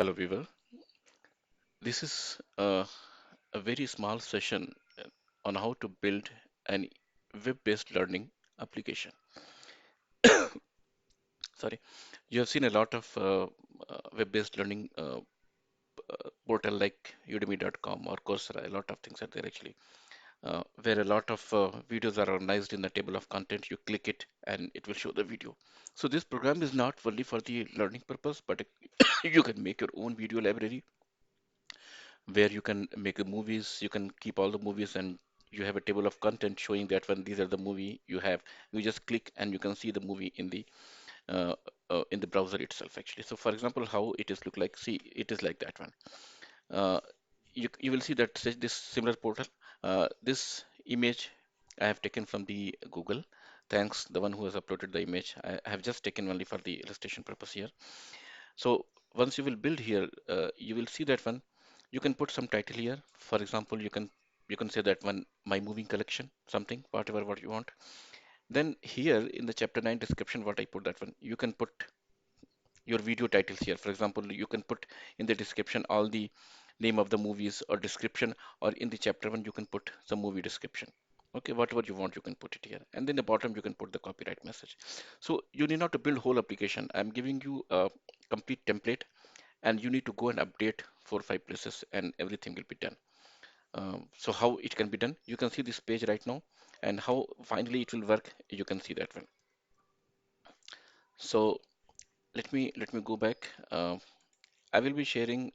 Hello, viewer. This is a very small session on how to build an web-based learning application. Sorry, you have seen a lot of web-based learning portal like udemy.com or Coursera. A lot of things are there actually, where a lot of videos are organized in the table of content. You click it and it will show the video. So this program is not only for the learning purpose, but you can make your own video library where you can make the movies, you can keep all the movies, and you have a table of content showing that when these are the movie you have, you just click and you can see the movie uh, in the browser itself actually. So for example, how it is look like, see, it is like that one. Uh, you will see that this similar portal, this image I have taken from the Google. Thanks, the one who has uploaded the image. I have just taken only for the illustration purpose here. So once you will build here, you will see that one. You can put some title here. For example, you can say that one my moving collection, something, whatever what you want. Then here in the chapter 9 description, what I put that one, you can put your video titles here. For example, you can put in the description all the name of the movies or description, or in the chapter 1 you can put some movie description. Okay, whatever you want, you can put it here. And then the bottom you can put the copyright message. So you need not to build whole application. I'm giving you a complete template and you need to go and update 4 or 5 places and everything will be done. So how it can be done, you can see this page right now, and how finally it will work, you can see that one. So let me go back. I will be sharing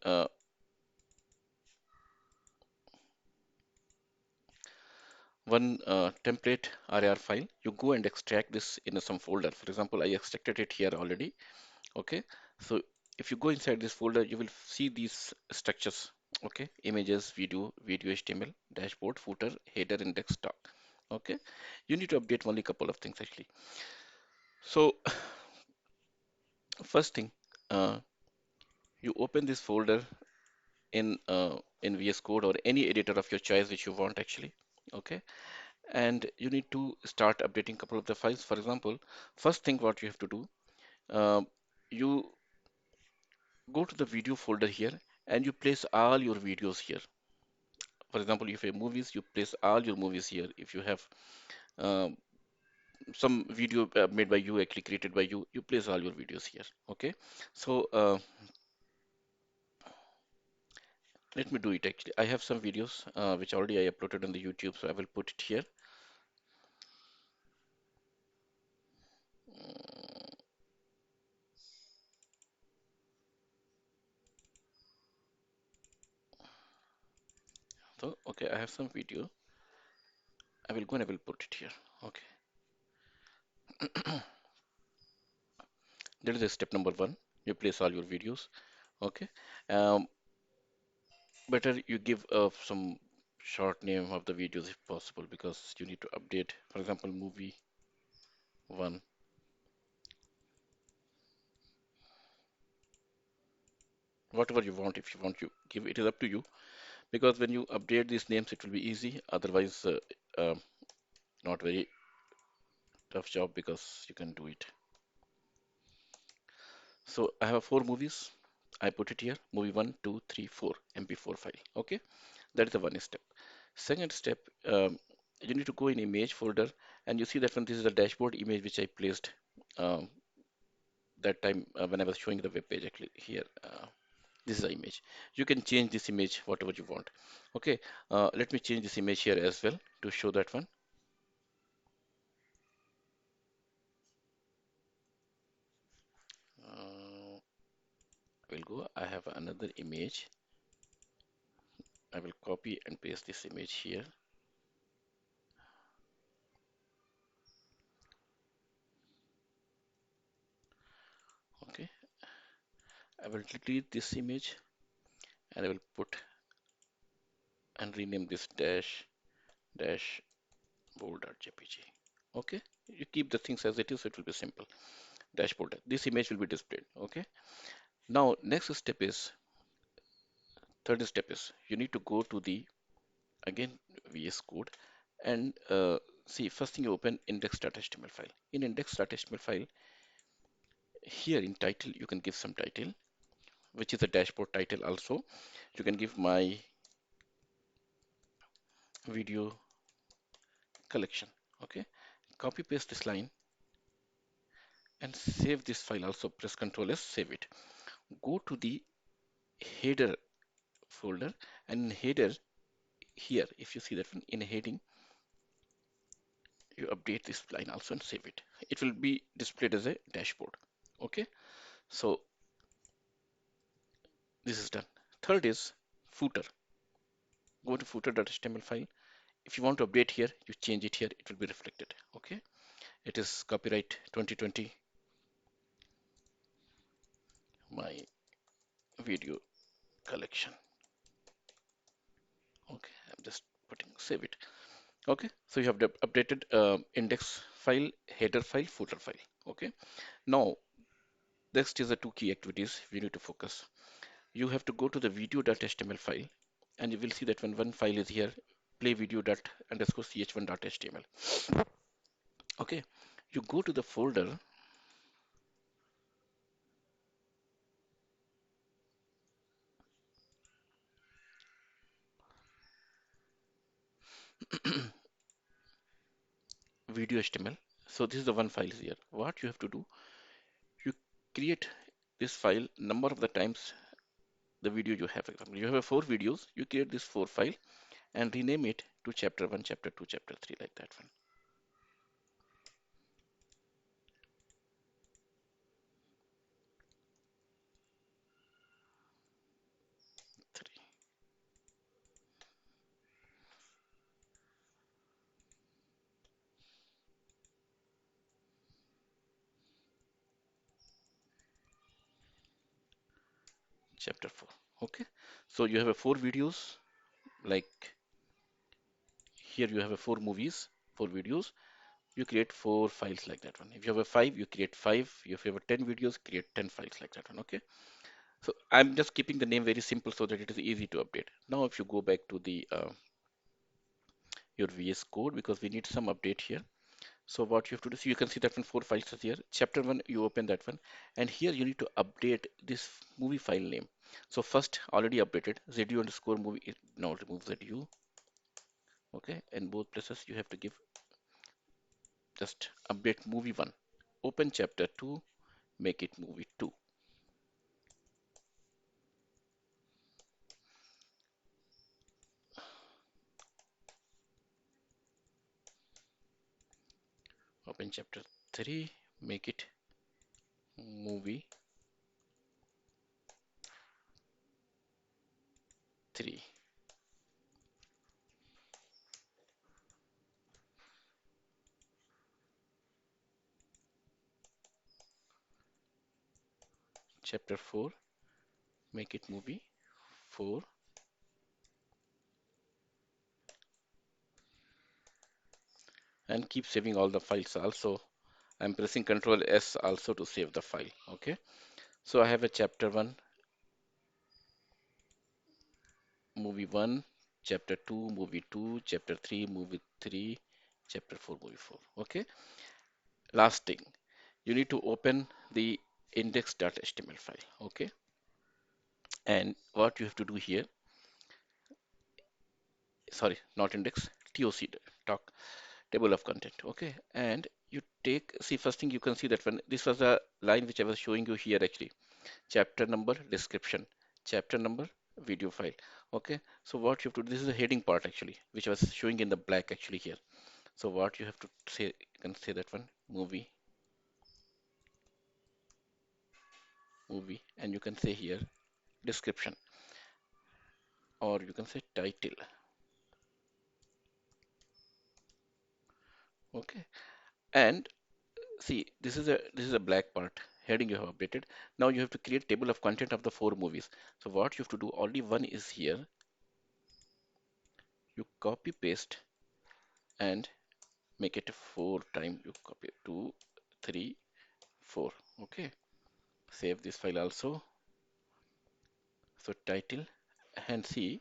one template RAR file. You go and extract this in some folder. For example, I extracted it here already. Okay, so if you go inside this folder, you will see these structures. Okay, images, video HTML, dashboard, footer, header, index, talk. Okay, you need to update only a couple of things actually. So first thing, uh, you open this folder in VS Code or any editor of your choice which you want actually. Okay, and you need to start updating couple of the files. For example, first thing what you have to do, uh, you go to the video folder here and you place all your videos here. For example, if you have movies, you place all your movies here. If you have um, some video made by you, actually created by you, you place all your videos here. Okay, so let me do it actually. I have some videos which already I uploaded on the YouTube, so I will put it here. Mm, So, okay, I have some video. I will go and I will put it here. Okay, that is a step number one. You place all your videos. Okay, um, better you give some short name of the videos if possible because you need to update. For example, movie one, whatever you want. If you want, you give it is up to you because when you update these names, it will be easy. Otherwise, not very tough job because you can do it. So I have four movies. I put it here, movie one, two, three, four, MP4 file. Okay, that is the one step. Second step, you need to go in image folder and you see that one, this is the dashboard image which I placed um, that time when I was showing the web page actually here. This is the image. You can change this image whatever you want. Okay, let me change this image here as well to show that one. I will go. I have another image. I will copy and paste this image here. Okay, I will delete this image and I will put and rename this dashboard.jpg. Okay, you keep the things as it is, it will be simple. Dashboard. This image will be displayed. Okay. Now, next step is, third step is, you need to go to the, again, VS Code and see, first thing you open index.html file. In index.html file, here in title, you can give some title. which is a dashboard title also. You can give my video collection. Okay, copy paste this line and save this file also. Press Ctrl S, save it. Go to the header folder, and in header here, if you see that one, in heading, you update this line also and save it. It will be displayed as a dashboard. Okay, so this is done. Third is footer. Go to footer.html file. If you want to update here, you change it here, it will be reflected. Okay, it is copyright 2020 my video collection. Okay, I'm just putting save it. Okay, so you have the updated index file, header file, footer file. Okay, now next is the two key activities we need to focus. You have to go to the video.html file, and you will see that when one file is here, play video._ch1.html. Okay, you go to the folder, video HTML. So this is the one file here. What you have to do, you create this file number of the times the video you have. Example, you have four videos, you create this four file and rename it to chapter 1, chapter 2, chapter 3, like that one. 3. Chapter 4. Okay, so you have a four videos, like here you have a four movies, four videos, you create four files like that one. If you have a five, you create five. If you have a 10 videos, create 10 files like that one. Okay, so I'm just keeping the name very simple so that it is easy to update. Now if you go back to the your VS Code, because we need some update here. So what you have to do, so you can see that one four files is here. Chapter 1, you open that one, and here you need to update this movie file name. So first already updated ZU underscore movie, now remove ZU. Okay, in both places you have to give just update movie 1. Open chapter 2, make it movie 2. Open chapter 3, make it movie 3. Chapter 4, make it movie 4. And keep saving all the files also. I'm pressing Ctrl S also to save the file. Okay, so I have a chapter 1, movie 1, chapter 2, movie 2, chapter 3, movie 3, chapter 4, movie 4. Okay, last thing, you need to open the index.html file. Okay, and what you have to do here, sorry, not index, TOC, talk table of content. Okay, and you take, see, first thing you can see that when this was a line which I was showing you here actually, chapter number, description, chapter number, video file. Okay, so what you have to do, this is the heading part actually, which I was showing in the black actually here. So what you have to say, you can say that one, movie, and you can say here description, or you can say title. Okay, and see, this is a black part, heading you have updated. Now you have to create table of content of the four movies. So what you have to do, only one is here, you copy paste and make it four time, you copy 2, 3, 4. Okay, save this file also. So title, and see,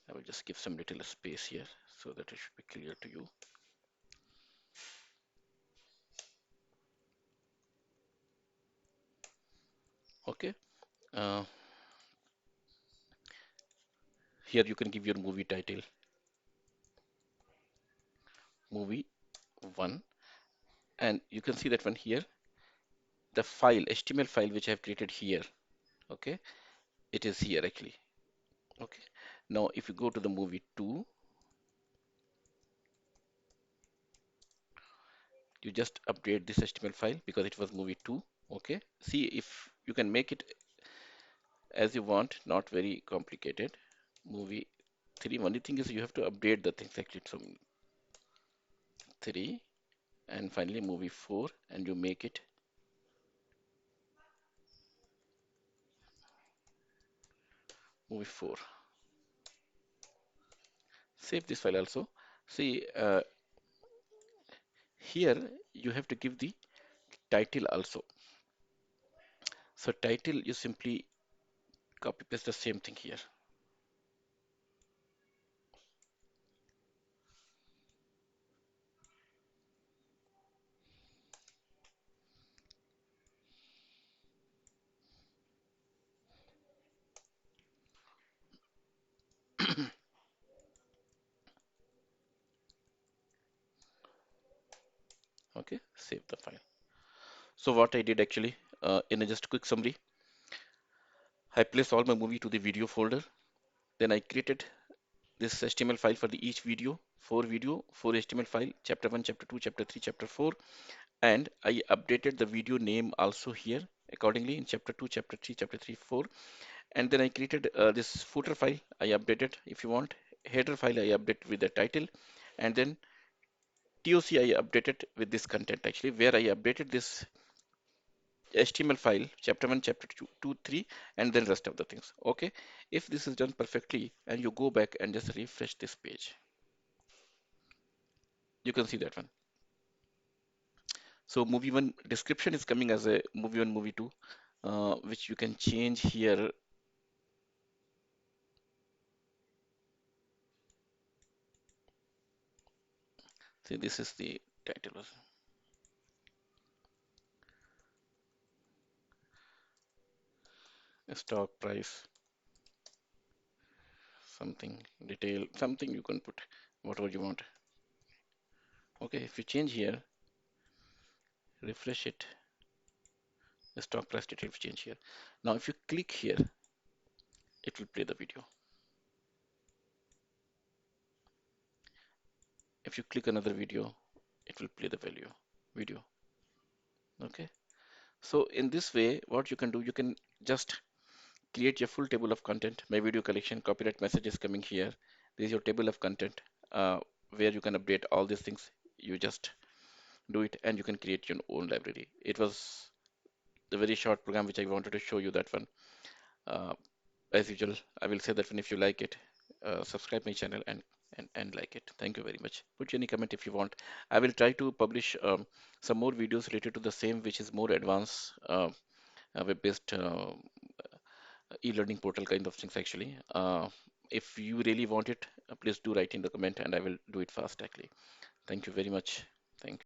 I will just give some little space here so that it should be clear to you. Okay, Here you can give your movie title, movie 1, and you can see that one here, the file, HTML file which I have created here. Okay, it is here actually. Okay, now if you go to the movie 2, you just update this HTML file because it was movie 2. Okay, see if you can make it as you want, not very complicated. Movie 3, only thing is you have to update the things actually. So 3, and finally movie 4, and you make it movie 4. Save this file also. See, here you have to give the title also. So title, you simply copy paste the same thing here. Okay, save the file. So what I did actually, in a just quick summary, I placed all my movie to the video folder. Then I created this HTML file for the each video, 4 HTML file, chapter 1, chapter 2, chapter 3, chapter 4, and I updated the video name also here accordingly in chapter 2, chapter 3, chapter 3, 4, and then I created this footer file. I updated if you want, header file I update with the title, and then TOC I updated with this content actually, where I updated this HTML file, chapter 1, chapter 2, 3, and then rest of the things. Okay, if this is done perfectly and you go back and just refresh this page, you can see that one. So movie 1 description is coming as a movie 1, movie 2, which you can change here. See, this is the title, stock price, something, detail, something you can put, whatever you want. Okay, if you change here, refresh it, the stock price detail will change here. Now, if you click here, it will play the video. If you click another video, it will play the video. Okay. So in this way, what you can do, you can just create your full table of content. My video collection, copyright message is coming here. This is your table of content where you can update all these things. You just do it and you can create your own library. It was the very short program which I wanted to show you that one. Uh, as usual, I will say that one if you like it, subscribe my channel and like it. Thank you very much. Put any comment if you want. I will try to publish some more videos related to the same, which is more advanced web-based e-learning portal kind of things actually. If you really want it, please do write in the comment and I will do it fast actually. Thank you very much. Thank